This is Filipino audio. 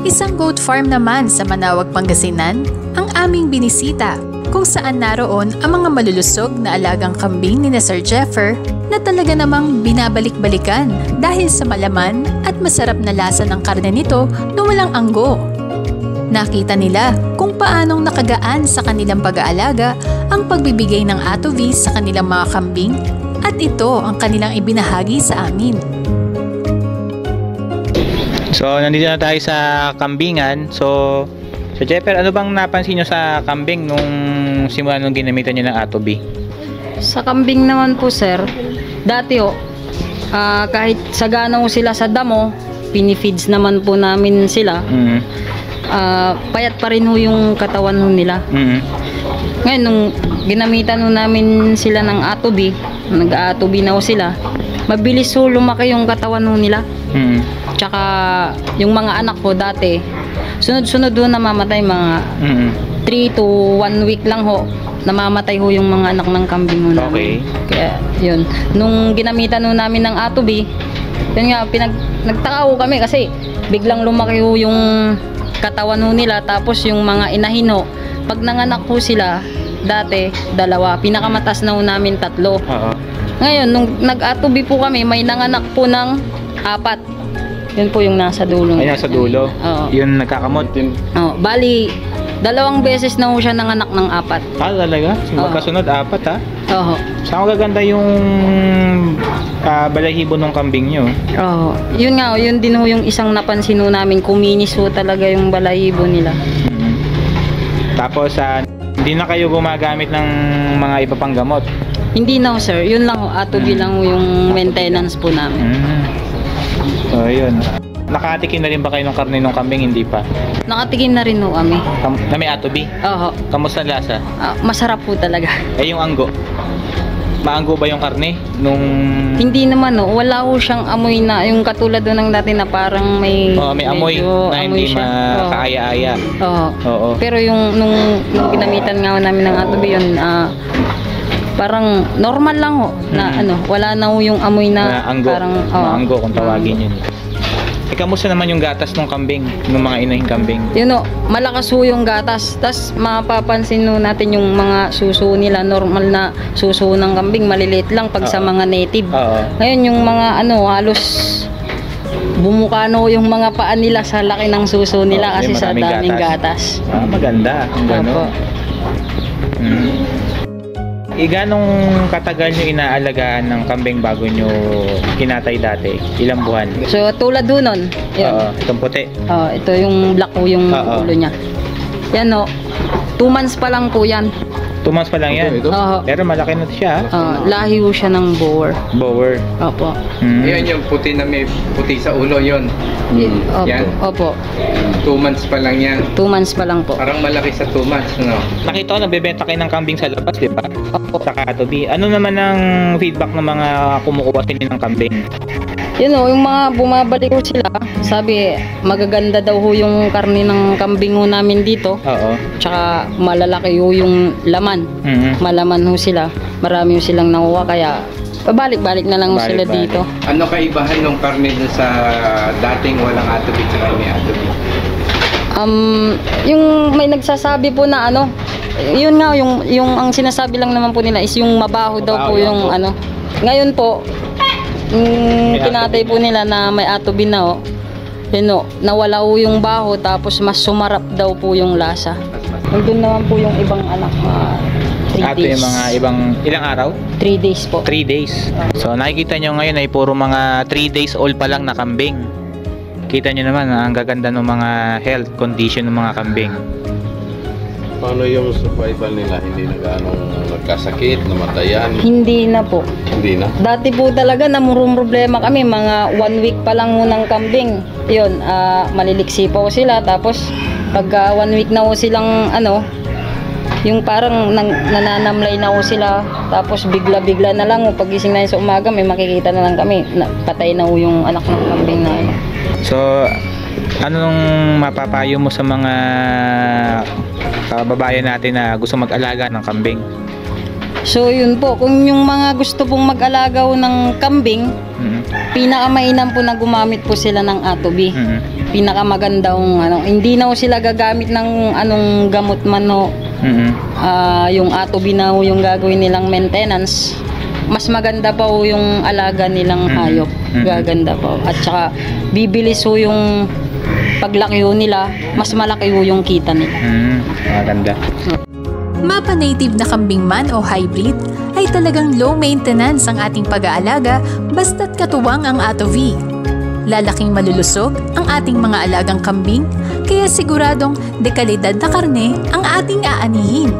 Isang goat farm naman sa Manawag, Pangasinan ang aming binisita, kung saan naroon ang mga malulusog na alagang kambing ni Sir Jeffer na talaga namang binabalik-balikan dahil sa malaman at masarap na lasa ng karne nito na walang anggo. Nakita nila kung paanong nakagaan sa kanilang pag-aalaga ang pagbibigay ng atovi sa kanilang mga kambing at ito ang kanilang ibinahagi sa amin. So, nandito na tayo sa kambingan. So Jeffer, ano bang napansin nyo sa kambing nung simula nung ginamitan nyo ng atobi? Sa kambing naman po, sir, dati kahit sagana ho sila sa damo, pinifeeds naman po namin sila. Payat pa rin ho yung katawan ho nila. Ngayon, nung ginamitan ho namin sila ng atobi, nag-atobi na ho sila, mabilis ho lumaki yung katawan ho nila. Tsaka yung mga anak ko dati, sunod-sunod ho namamatay, mga 3 to 1 week lang ho namamatay ho yung mga anak ng kambing ho namin. Kaya yun, nung ginamitan ho namin ng atobi, yun nga, nagtaka ho kami kasi biglang lumaki ho yung katawan ho nila. Tapos yung mga inahin ho, pag nanganak ho sila dati 2, pinakamatas na ho namin 3. Ngayon nung nag-atobi po kami, may nanganak po ng 4. Yun po yung nasa dulo. Ay, nasa dulo? Oo. Yun nagkakamot? Bali, 2 beses na ho siya nanganak ng 4. Talaga? Magkasunod 4 ha? Oo. Saan magaganda yung balahibo ng kambing nyo? Oo. Yun nga, yun din ho yung isang napansin ho namin. Kuminis ho talaga yung balahibo nila. Tapos, hindi na kayo gumagamit ng mga iba pang gamot? Hindi na ho, sir. Yun lang ho, atobi lang ho yung maintenance po namin. So, yun. Nakatikim na rin ba kayo ng karne ng kambing? Hindi pa? Nakatikim na rin ho kami. Na may atobi? Oo. Kamusta ang lasa? Masarap po talaga. Yung anggo? Maanggo ba yung karne? Hindi naman ho. Wala ho siyang amoy na, yung katulad doon ng dati na parang may amoy na hindi makaaya-aya. Oo. Pero yung nung ginamitan nga namin ng atobi yun, parang normal lang ho na wala na ho yung amoy na anggo. Parang maanggo kung tawagin yun. Kamusta naman yung gatas ng kambing, ng mga inahing kambing? Yun ho, malakas ho yung gatas. Tas mapapansin ho natin yung mga suso nila, normal na suso ng kambing, maliliit lang pag sa mga native. Ngayon yung mga halos bumukano yung mga paan nila sa laki ng suso nila kasi sa daming gatas. Maganda ang gano'n. Ganong katagal nyo inaalagaan ng kambing bago nyo kinatay dati? Ilang buwan? So tulad doon nun, itong puti? Ito yung black po yung ulo niya. Yan 2 months pa lang po yan. 2 months pa lang yan? Pero malaki na siya. Lahi ho siya ng bower. Bower? Opo. Yan yung puti na may puti sa ulo yon. Yan? Opo. 2 months pa lang yan. 2 months pa lang po. Parang malaki sa 2 months, no? Nakita ko nagbebenta kayo ng kambing sa labas, di ba? Opo. Sa katobi. Ano naman ang feedback ng mga kumukuha sila ng kambing? Yun yung mga bumabalik ho sila, sabi magaganda daw ho yung karne ng kambing ho namin dito. Tsaka malalaki ho yung laman. Malaman ho sila. Marami ho silang nakuha, kaya pabalik-balik na lang ho sila dito. Ano kaibahan ng karne dun sa dating walang atobi at may atobi? Yung may nagsasabi po na yun nga, yung ang sinasabi lang naman po nila is yung mabaho daw po yung Ngayon po, kinatay po nila na may atobi na nawala po yung baho, tapos mas sumarap daw po yung lasa. Nandun naman po yung ibang anak, 3 days. Yung mga ibang, ilang araw? 3 days po. 3 days. So nakikita nyo ngayon ay puro mga 3 days old pa lang na kambing. Kita nyo naman ang gaganda ng mga health condition ng mga kambing. Paano yung survival nila? Hindi na gaano nagkasakit, namatayan? Hindi na po. Hindi na? Dati po talaga namurong problema kami. Mga 1 week pa lang ng kambing. Yun, maliliksi po sila. Tapos pagka 1 week na po silang yung parang nananamlay na po sila. Tapos bigla-bigla na lang. Pagising na sa umaga, may makikita na lang kami. Patay na po yung anak ng kambing na So, anong mapapayo mo sa mga kababayan natin na gusto mag-alaga ng kambing? So yun po, kung yung mga gusto pong mag-alagaw ng kambing, pinakamainam po na gumamit po sila ng atobi. Pinakamagandang hindi na ho sila gagamit ng anong gamot man ho. Yung atobi na ho yung gagawin nilang maintenance. Mas maganda pa ho yung alaga nilang hayop. Gaganda pa ho. At saka bibilis ho yung paglaki ho nila, mas malaki ho yung kita nila. Maganda. Mapa native na kambing man o hybrid ay talagang low maintenance ang ating pag-aalaga basta't katuwang ang ATOV. Lalaking malulusog ang ating mga alagang kambing kaya siguradong dekalidad na karne ang ating aanihin.